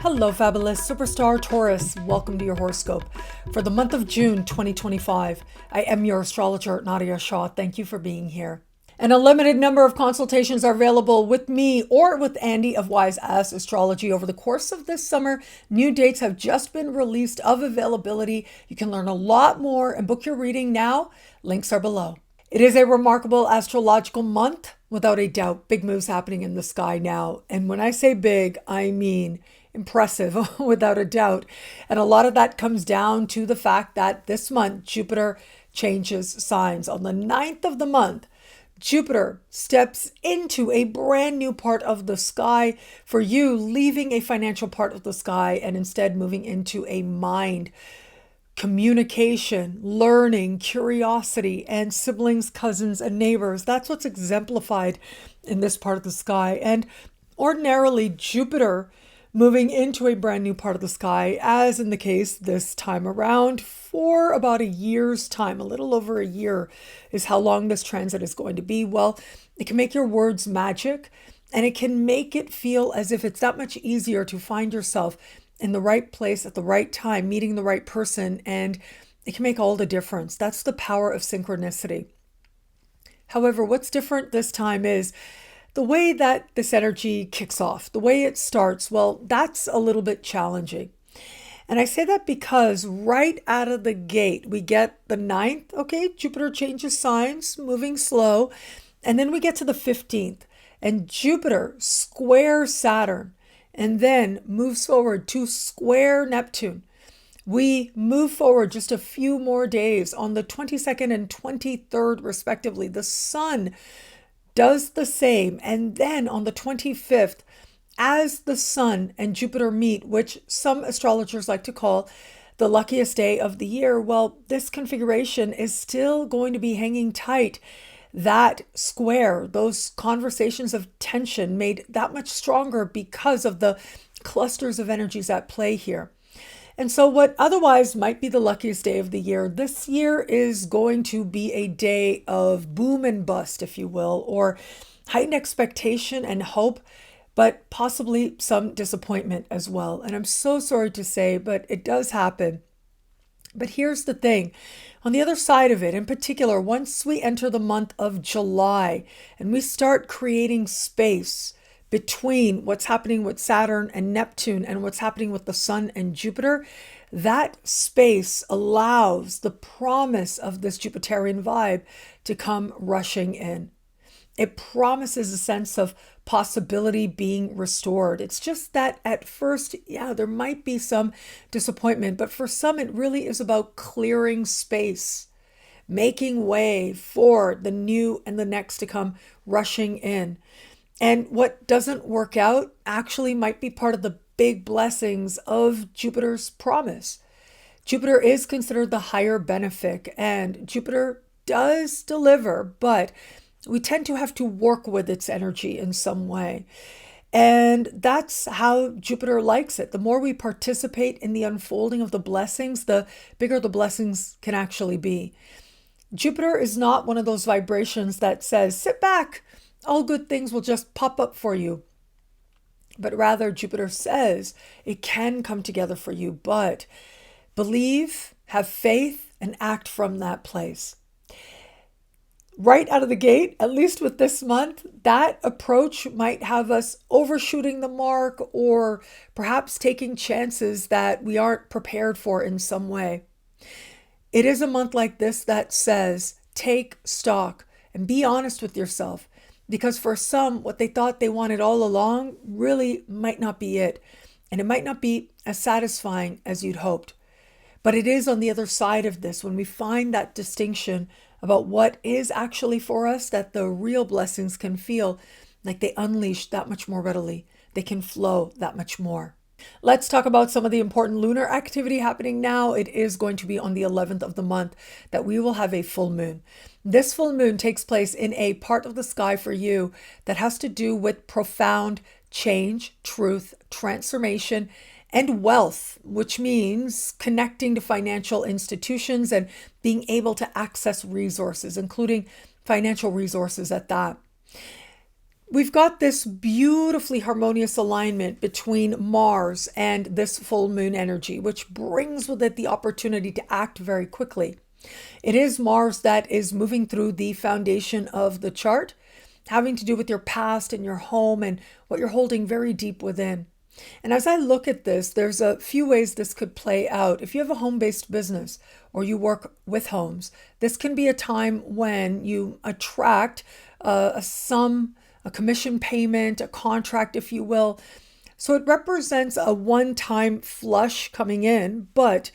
Hello, fabulous superstar Taurus. Welcome to your horoscope for the month of June 2025. I am your astrologer, Nadiya Shah. Thank you for being here. And a limited number of consultations are available with me or with Andy of Wise Ass Astrology over the course of this summer. New dates have just been released of availability. You can learn a lot more and book your reading now. Links are below. It is a remarkable astrological month, without a doubt. Big moves happening in the sky now. And when I say big, I mean impressive, without a doubt. And a lot of that comes down to the fact that this month, Jupiter changes signs. On the 9th of the month, Jupiter steps into a brand new part of the sky for you, leaving a financial part of the sky and instead moving into a mind, communication, learning, curiosity, and siblings, cousins, and neighbors. That's what's exemplified in this part of the sky. And ordinarily, Jupiter moving into a brand new part of the sky, as in the case this time around, for about a year's time, a little over a year is how long this transit is going to be. Well, it can make your words magic, and it can make it feel as if it's that much easier to find yourself in the right place at the right time, meeting the right person, and it can make all the difference. That's the power of synchronicity. However, what's different this time is the way that this energy kicks off, the way it starts. Well, that's a little bit challenging. And I say that because right out of the gate, we get the 9th, okay, Jupiter changes signs, moving slow. And then we get to the 15th, and Jupiter squares Saturn, and then moves forward to square Neptune. We move forward just a few more days on the 22nd and 23rd, respectively. The Sun does the same. And then on the 25th, as the Sun and Jupiter meet, which some astrologers like to call the luckiest day of the year, well, this configuration is still going to be hanging tight. That square, those conversations of tension made that much stronger because of the clusters of energies at play here. And so what otherwise might be the luckiest day of the year, this year is going to be a day of boom and bust, if you will, or heightened expectation and hope, but possibly some disappointment as well. And I'm so sorry to say, but it does happen. But here's the thing. On the other side of it, in particular, once we enter the month of July and we start creating space between what's happening with Saturn and Neptune and what's happening with the Sun and Jupiter, that space allows the promise of this Jupiterian vibe to come rushing in. It promises a sense of possibility being restored. It's just that at first, there might be some disappointment, but for some, it really is about clearing space, making way for the new and the next to come rushing in. And what doesn't work out actually might be part of the big blessings of Jupiter's promise. Jupiter is considered the higher benefic, and Jupiter does deliver, but we tend to have to work with its energy in some way. And that's how Jupiter likes it. The more we participate in the unfolding of the blessings, the bigger the blessings can actually be. Jupiter is not one of those vibrations that says, sit back, all good things will just pop up for you. But rather, Jupiter says it can come together for you, but believe, have faith, and act from that place. Right out of the gate, at least with this month, that approach might have us overshooting the mark or perhaps taking chances that we aren't prepared for in some way. It is a month like this that says, take stock and be honest with yourself. Because for some, what they thought they wanted all along really might not be it. And it might not be as satisfying as you'd hoped. But it is on the other side of this, when we find that distinction about what is actually for us, that the real blessings can feel like they unleash that much more readily. They can flow that much more. Let's talk about some of the important lunar activity happening now. It is going to be on the 11th of the month that we will have a full moon. This full moon takes place in a part of the sky for you that has to do with profound change, truth, transformation, and wealth, which means connecting to financial institutions and being able to access resources, including financial resources at that. we've got this beautifully harmonious alignment between Mars and this full moon energy, which brings with it the opportunity to act very quickly. It is Mars that is moving through the foundation of the chart, having to do with your past and your home and what you're holding very deep within. And as I look at this, there's a few ways this could play out. If you have a home-based business or you work with homes, this can be a time when you attract a sum, a commission payment, a contract, if you will. So it represents a one-time flush coming in, but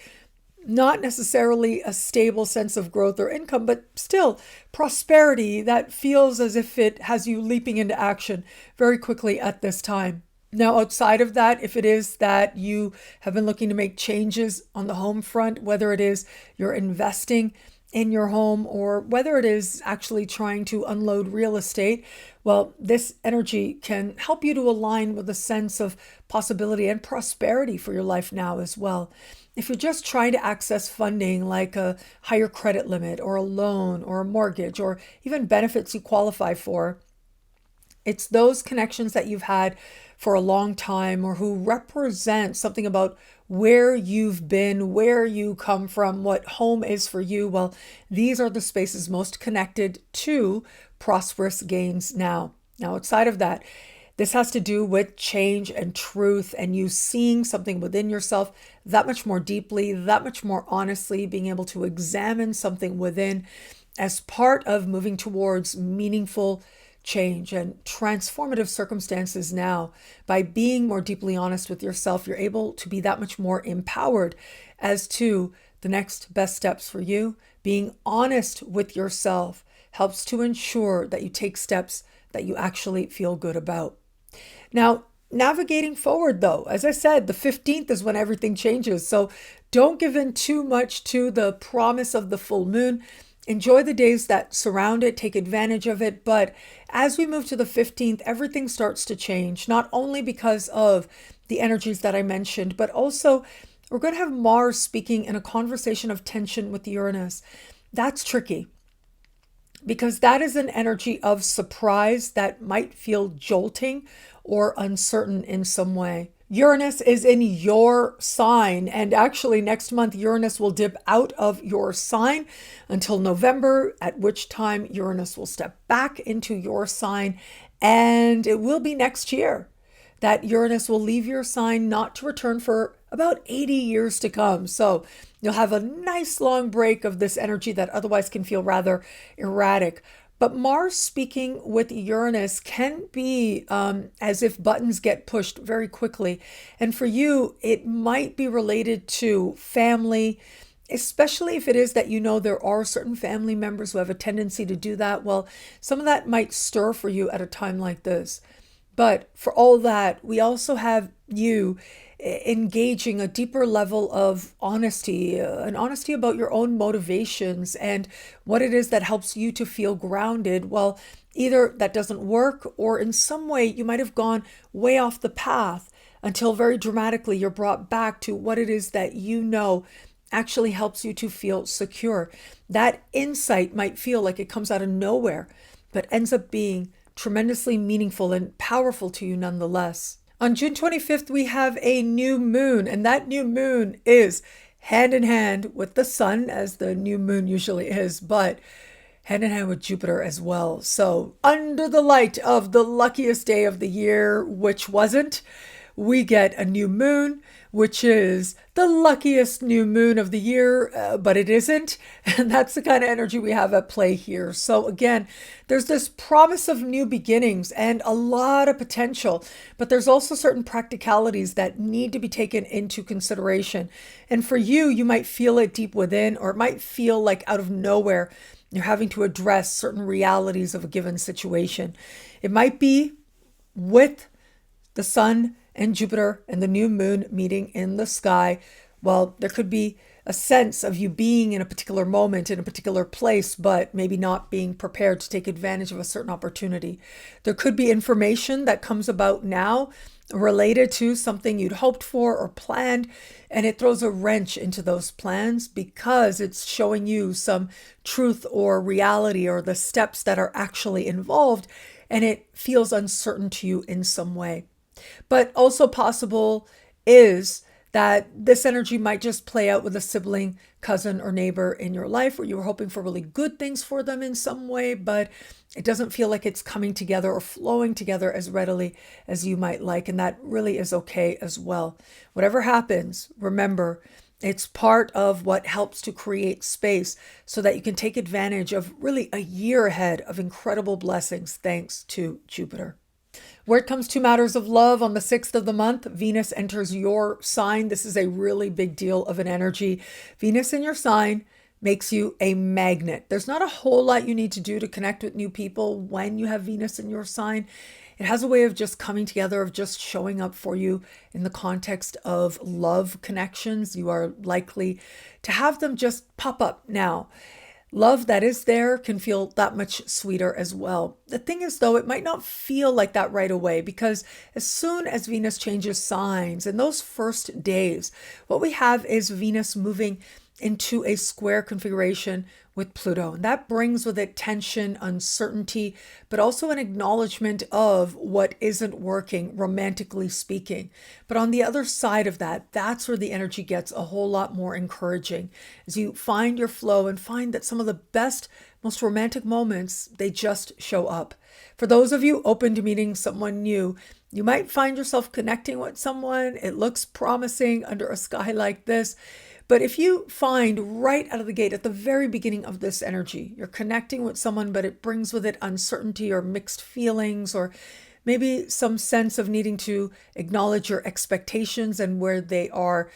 not necessarily a stable sense of growth or income, but still prosperity that feels as if it has you leaping into action very quickly at this time. Now, outside of that, if it is that you have been looking to make changes on the home front, whether it is you're investing in your home or whether it is actually trying to unload real estate, well, this energy can help you to align with a sense of possibility and prosperity for your life now as well. If you're just trying to access funding like a higher credit limit or a loan or a mortgage or even benefits you qualify for, it's those connections that you've had for a long time or who represent something about where you've been, where you come from, what home is for you. Well, these are the spaces most connected to prosperous gains now. Now, outside of that, this has to do with change and truth and you seeing something within yourself that much more deeply, that much more honestly, being able to examine something within as part of moving towards meaningful change and transformative circumstances now. By being more deeply honest with yourself, you're able to be that much more empowered as to the next best steps for you. Being honest with yourself helps to ensure that you take steps that you actually feel good about. Now, navigating forward though, as I said, the 15th is when everything changes. So don't give in too much to the promise of the full moon. Enjoy the days that surround it, take advantage of it. But as we move to the 15th, everything starts to change, not only because of the energies that I mentioned, but also we're going to have Mars speaking in a conversation of tension with Uranus. That's tricky because that is an energy of surprise that might feel jolting or uncertain in some way. Uranus is in your sign, and actually next month Uranus will dip out of your sign until November, at which time Uranus will step back into your sign, and it will be next year that Uranus will leave your sign, not to return for about 80 years to come. So you'll have a nice long break of this energy that otherwise can feel rather erratic. But Mars speaking with Uranus can be as if buttons get pushed very quickly. And for you, it might be related to family, especially if it is that you know there are certain family members who have a tendency to do that. Well, some of that might stir for you at a time like this. But for all that, we also have you engaging a deeper level of honesty, an honesty about your own motivations and what it is that helps you to feel grounded. Well, either that doesn't work or in some way you might have gone way off the path until very dramatically you're brought back to what it is that you know actually helps you to feel secure. That insight might feel like it comes out of nowhere, but ends up being tremendously meaningful and powerful to you nonetheless. On June 25th, we have a new moon, and that new moon is hand in hand with the sun, as the new moon usually is, but hand in hand with Jupiter as well. So under the light of the luckiest day of the year, which wasn't, we get a new moon, which is the luckiest new moon of the year, but it isn't. And that's the kind of energy we have at play here. So again, there's this promise of new beginnings and a lot of potential, but there's also certain practicalities that need to be taken into consideration. And for you, you might feel it deep within, or it might feel like out of nowhere, you're having to address certain realities of a given situation. It might be with the sun and Jupiter and the new moon meeting in the sky. Well, there could be a sense of you being in a particular moment, in a particular place, but maybe not being prepared to take advantage of a certain opportunity. There could be information that comes about now related to something you'd hoped for or planned, and it throws a wrench into those plans because it's showing you some truth or reality or the steps that are actually involved. and it feels uncertain to you in some way. But also possible is that this energy might just play out with a sibling, cousin, or neighbor in your life where you were hoping for really good things for them in some way, but it doesn't feel like it's coming together or flowing together as readily as you might like. And that really is okay as well. Whatever happens, remember, it's part of what helps to create space so that you can take advantage of really a year ahead of incredible blessings thanks to Jupiter. Where it comes to matters of love, on the 6th of the month, Venus enters your sign. This is a really big deal of an energy. Venus in your sign makes you a magnet. There's not a whole lot you need to do to connect with new people when you have Venus in your sign. It has a way of just coming together, of just showing up for you in the context of love connections. You are likely to have them just pop up now. Love that is there can feel that much sweeter as well. The thing is, though, it might not feel like that right away, because as soon as Venus changes signs in those first days, what we have is Venus moving into a square configuration with Pluto. And that brings with it tension, uncertainty, but also an acknowledgement of what isn't working, romantically speaking. But on the other side of that, that's where the energy gets a whole lot more encouraging, as you find your flow and find that some of the best, most romantic moments, they just show up. For those of you open to meeting someone new, you might find yourself connecting with someone. It looks promising under a sky like this. But if you find right out of the gate, at the very beginning of this energy, you're connecting with someone, but it brings with it uncertainty or mixed feelings, or maybe some sense of needing to acknowledge your expectations and where they are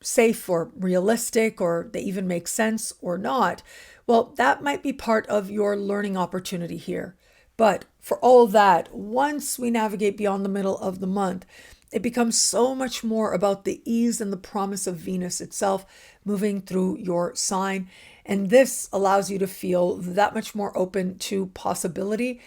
safe or realistic, or they even make sense or not, well, that might be part of your learning opportunity here. But for all that, once we navigate beyond the middle of the month, it becomes so much more about the ease and the promise of Venus itself moving through your sign. And this allows you to feel that much more open to possibility.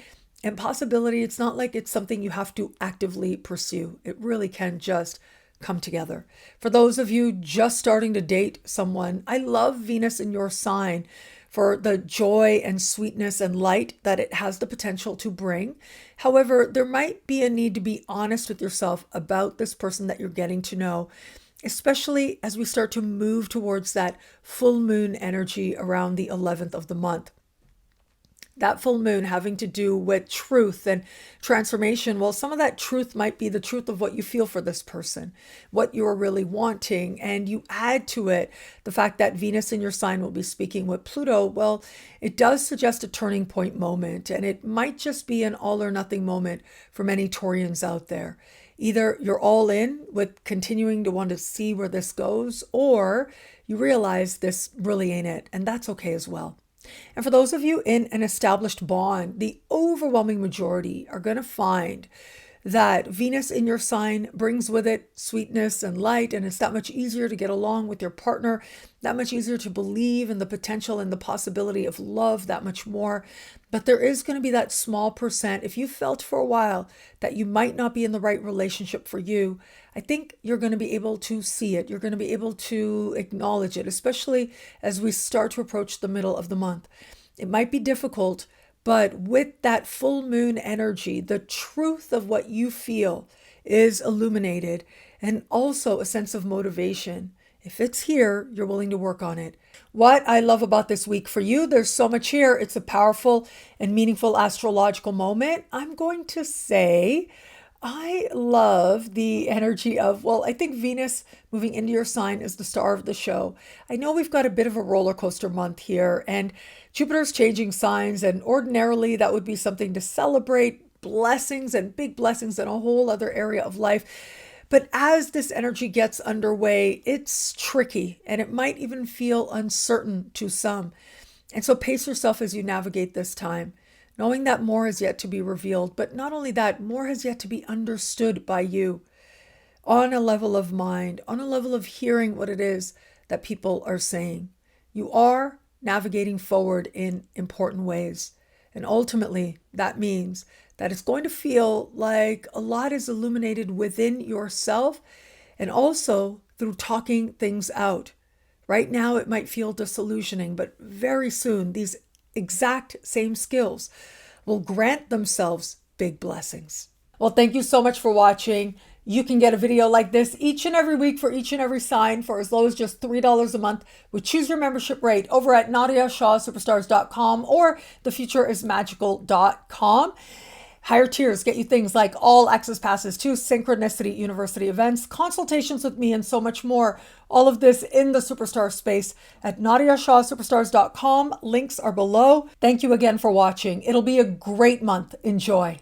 And possibility, it's not like it's something you have to actively pursue. It really can just come together. For those of you just starting to date someone, I love Venus in your sign for the joy and sweetness and light that it has the potential to bring. However, there might be a need to be honest with yourself about this person that you're getting to know, especially as we start to move towards that full moon energy around the 11th of the month. That full moon having to do with truth and transformation. Well, some of that truth might be the truth of what you feel for this person, what you're really wanting. And you add to it the fact that Venus in your sign will be speaking with Pluto. Well, it does suggest a turning point moment, and it might just be an all or nothing moment for many Taurians out there. Either you're all in with continuing to want to see where this goes, or you realize this really ain't it, and that's okay as well. And for those of you in an established bond, the overwhelming majority are going to find that Venus in your sign brings with it sweetness and light, and it's that much easier to get along with your partner, that much easier to believe in the potential and the possibility of love, that much more. But there is going to be that small percent, if you felt for a while that you might not be in the right relationship for you, I think you're going to be able to see it. You're going to be able to acknowledge it, especially as we start to approach the middle of the month. It might be difficult, but with that full moon energy, the truth of what you feel is illuminated, and also a sense of motivation. If it's here, you're willing to work on it. What I love about this week for you, there's so much here. It's a powerful and meaningful astrological moment. I'm going to say I love the energy of, well, I think Venus moving into your sign is the star of the show. I know we've got a bit of a roller coaster month here, and Jupiter's changing signs, and ordinarily that would be something to celebrate, blessings and big blessings in a whole other area of life. But as this energy gets underway, it's tricky, and it might even feel uncertain to some. And so pace yourself as you navigate this time, knowing that more is yet to be revealed. But not only that, more has yet to be understood by you on a level of mind, on a level of hearing what it is that people are saying. You are navigating forward in important ways. And ultimately, that means that it's going to feel like a lot is illuminated within yourself, and also through talking things out. Right now, it might feel disillusioning, but very soon, these exact same skills will grant themselves big blessings. Well, thank you so much for watching. You can get a video like this each and every week for each and every sign for as low as just $3 a month with Choose Your Membership Rate over at NadiyaShahSuperstars.com or thefutureismagical.com. Higher tiers get you things like all access passes to Synchronicity University events, consultations with me, and so much more. All of this in the Superstar space at NadiyaShahSuperstars.com. Links are below. Thank you again for watching. It'll be a great month. Enjoy.